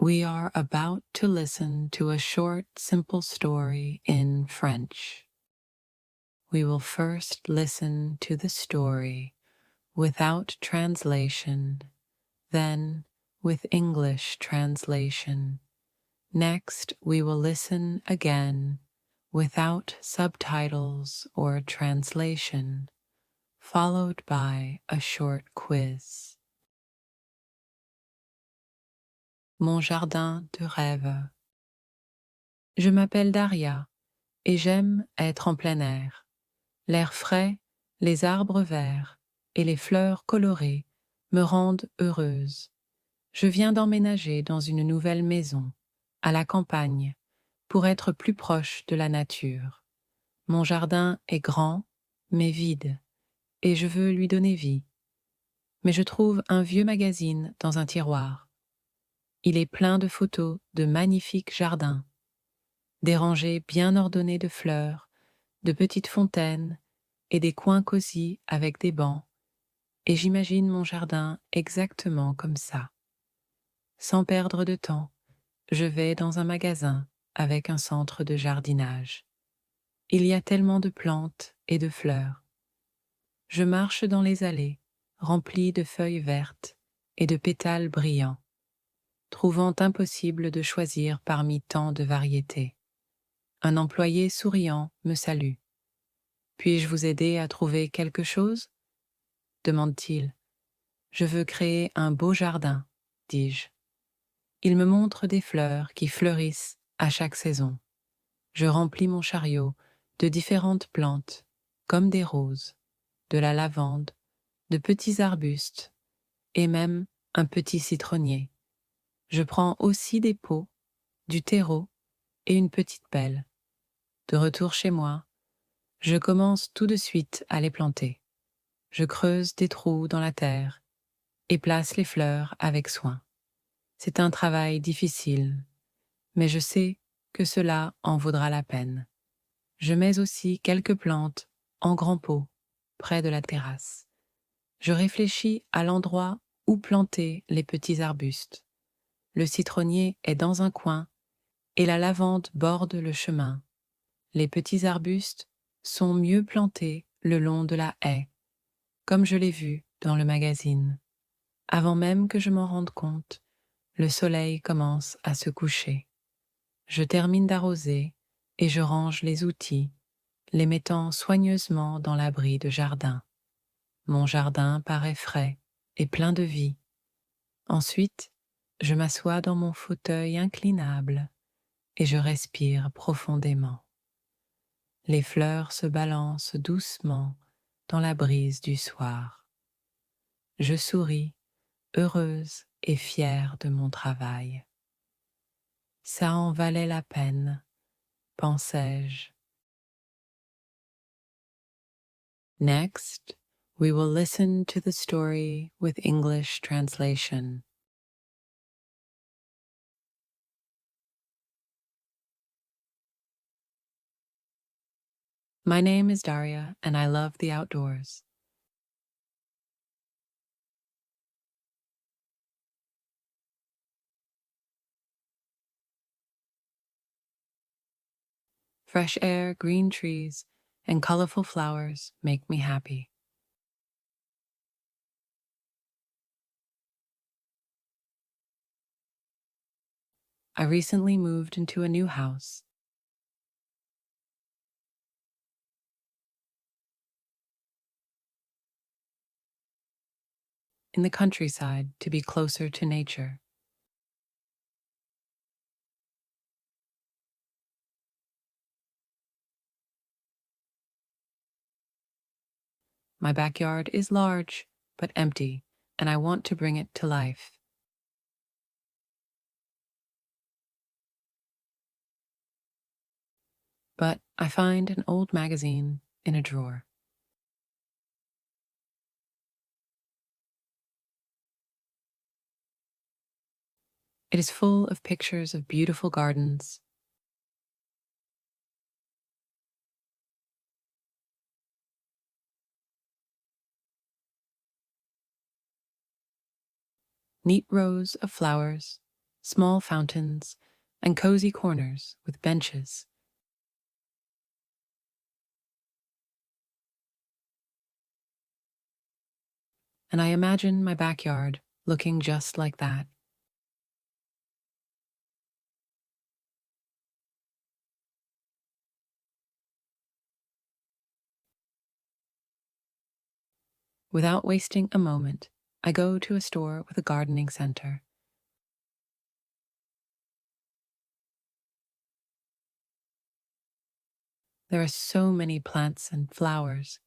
We are about to listen to a short, simple story in French. We will first listen to the story without translation, then with English translation. Next, we will listen again without subtitles or translation, followed by a short quiz. Mon jardin de rêve. Je m'appelle Daria et j'aime être en plein air. L'air frais, les arbres verts et les fleurs colorées me rendent heureuse. Je viens d'emménager dans une nouvelle maison, à la campagne, pour être plus proche de la nature. Mon jardin est grand, mais vide, et je veux lui donner vie. Mais je trouve un vieux magazine dans un tiroir. Il est plein de photos de magnifiques jardins, des rangées bien ordonnées de fleurs, de petites fontaines et des coins cosy avec des bancs, et j'imagine mon jardin exactement comme ça. Sans perdre de temps, je vais dans un magasin avec un centre de jardinage. Il y a tellement de plantes et de fleurs. Je marche dans les allées, remplies de feuilles vertes et de pétales brillants, trouvant impossible de choisir parmi tant de variétés. Un employé souriant me salue. « Puis-je vous aider à trouver quelque chose ?» demande-t-il. « Je veux créer un beau jardin, » dis-je. Il me montre des fleurs qui fleurissent à chaque saison. Je remplis mon chariot de différentes plantes, comme des roses, de la lavande, de petits arbustes et même un petit citronnier. Je prends aussi des pots, du terreau et une petite pelle. De retour chez moi, je commence tout de suite à les planter. Je creuse des trous dans la terre et place les fleurs avec soin. C'est un travail difficile, mais je sais que cela en vaudra la peine. Je mets aussi quelques plantes en grands pots près de la terrasse. Je réfléchis à l'endroit où planter les petits arbustes. Le citronnier est dans un coin et la lavande borde le chemin. Les petits arbustes sont mieux plantés le long de la haie, comme je l'ai vu dans le magazine. Avant même que je m'en rende compte, le soleil commence à se coucher. Je termine d'arroser et je range les outils, les mettant soigneusement dans l'abri de jardin. Mon jardin paraît frais et plein de vie. Ensuite, je m'assois dans mon fauteuil inclinable et je respire profondément. Les fleurs se balancent doucement dans la brise du soir. Je souris, heureuse et fière de mon travail. Ça en valait la peine, pensais-je. Next, we will listen to the story with English translation. My name is Daria, and I love the outdoors. Fresh air, green trees, and colorful flowers make me happy. I recently moved into a new house. In the countryside to be closer to nature. My backyard is large but empty, and I want to bring it to life. But I find an old magazine in a drawer. It is full of pictures of beautiful gardens, neat rows of flowers, small fountains, and cozy corners with benches. And I imagine my backyard looking just like that. Without wasting a moment, I go to a store with a gardening center. There are so many plants and flowers.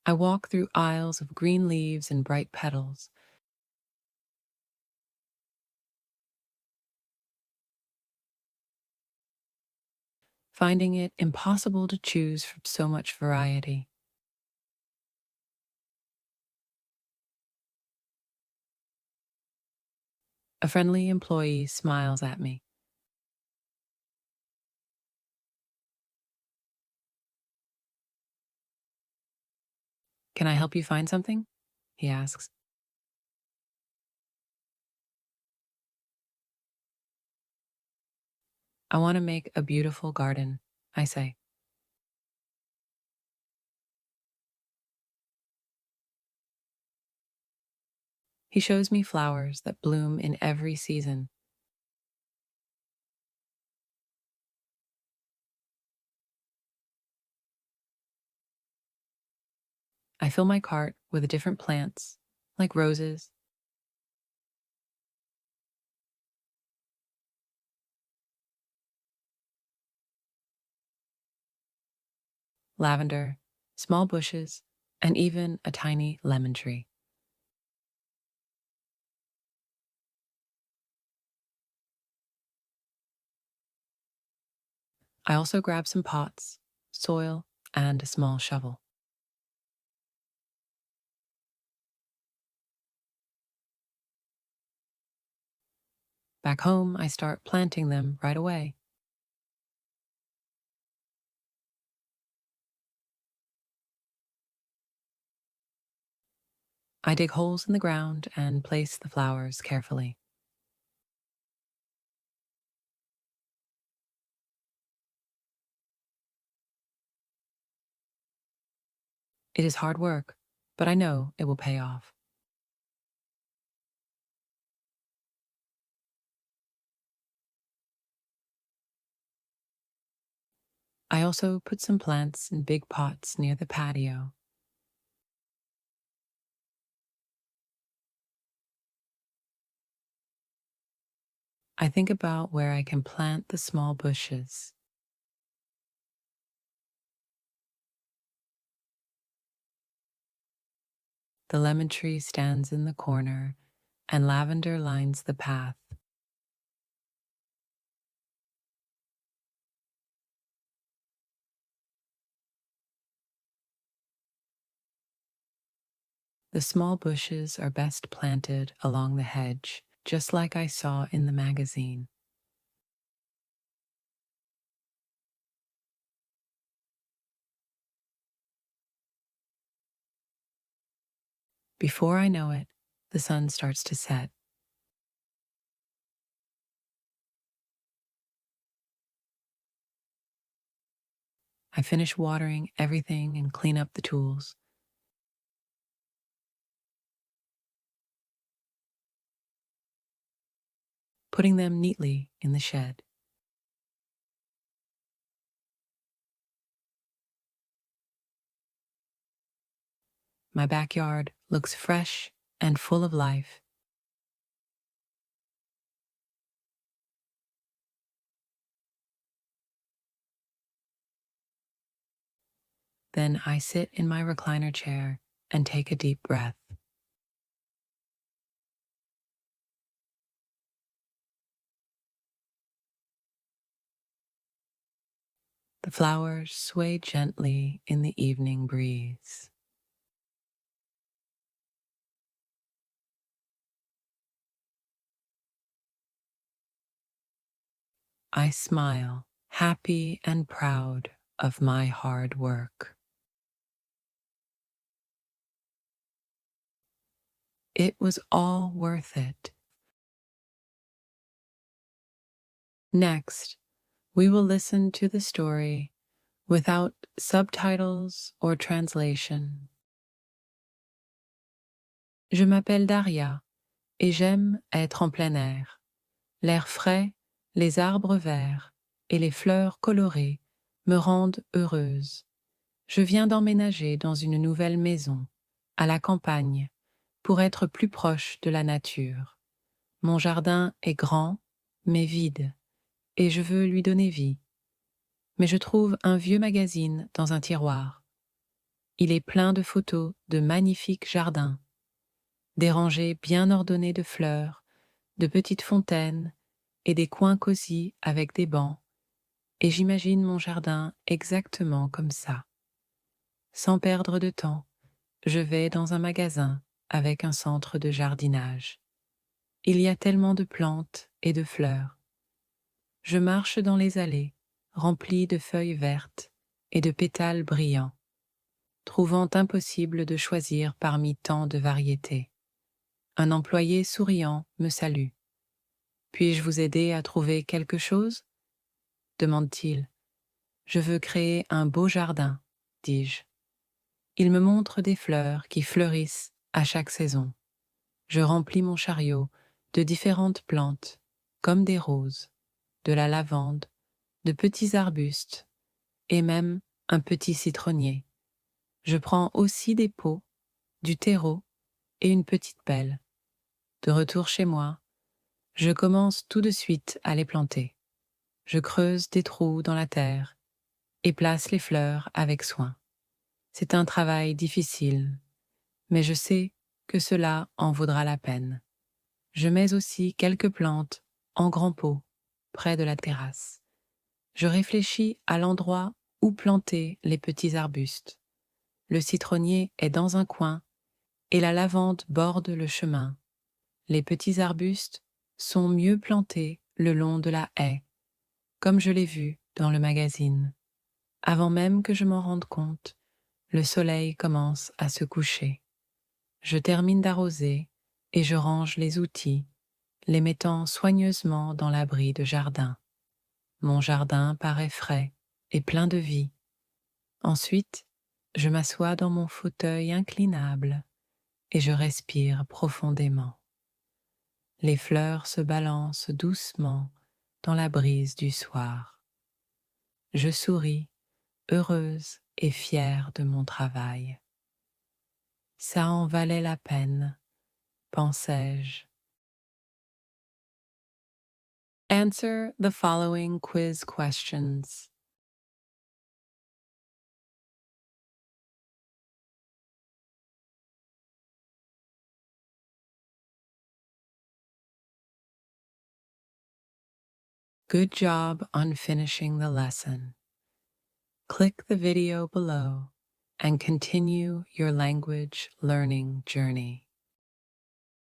I walk through aisles of green leaves and bright petals, finding it impossible to choose from so much variety. A friendly employee smiles at me. Can I help you find something? He asks. I want to make a beautiful garden, I say. He shows me flowers that bloom in every season. I fill my cart with different plants, like roses, lavender, small bushes, and even a tiny lemon tree. I also grab some pots, soil, and a small shovel. Back home, I start planting them right away. I dig holes in the ground and place the flowers carefully. It is hard work, but I know it will pay off. I also put some plants in big pots near the patio. I think about where I can plant the small bushes. The lemon tree stands in the corner, and lavender lines the path. The small bushes are best planted along the hedge, just like I saw in the magazine. Before I know it, the sun starts to set. I finish watering everything and clean up the tools. Putting them neatly in the shed. My backyard looks fresh and full of life. Then I sit in my recliner chair and take a deep breath. The flowers sway gently in the evening breeze. I smile, happy and proud of my hard work. It was all worth it. Next, we will listen to the story without subtitles or translation. Je m'appelle Daria et j'aime être en plein air. L'air frais, les arbres verts et les fleurs colorées me rendent heureuse. Je viens d'emménager dans une nouvelle maison, à la campagne, pour être plus proche de la nature. Mon jardin est grand, mais vide, et je veux lui donner vie. Mais je trouve un vieux magazine dans un tiroir. Il est plein de photos de magnifiques jardins, des rangées bien ordonnées de fleurs, de petites fontaines et des coins cosy avec des bancs, et j'imagine mon jardin exactement comme ça. Sans perdre de temps, je vais dans un magasin avec un centre de jardinage. Il y a tellement de plantes et de fleurs. Je marche dans les allées, remplies de feuilles vertes et de pétales brillants, trouvant impossible de choisir parmi tant de variétés. Un employé souriant me salue. Puis-je vous aider à trouver quelque chose? Demande-t-il. Je veux créer un beau jardin, dis-je. Il me montre des fleurs qui fleurissent à chaque saison. Je remplis mon chariot de différentes plantes, comme des roses, de la lavande, de petits arbustes et même un petit citronnier. Je prends aussi des pots, du terreau et une petite pelle. De retour chez moi, je commence tout de suite à les planter. Je creuse des trous dans la terre et place les fleurs avec soin. C'est un travail difficile, mais je sais que cela en vaudra la peine. Je mets aussi quelques plantes en grands pots près de la terrasse. Je réfléchis à l'endroit où planter les petits arbustes. Le citronnier est dans un coin et la lavande borde le chemin. Les petits arbustes sont mieux plantés le long de la haie, comme je l'ai vu dans le magazine. Avant même que je m'en rende compte, le soleil commence à se coucher. Je termine d'arroser et je range les outils, les mettant soigneusement dans l'abri de jardin. Mon jardin paraît frais et plein de vie. Ensuite, je m'assois dans mon fauteuil inclinable et je respire profondément. Les fleurs se balancent doucement dans la brise du soir. Je souris, heureuse et fière de mon travail. Ça en valait la peine, pensais-je. Answer the following quiz questions. Good job on finishing the lesson. Click the video below and continue your language learning journey.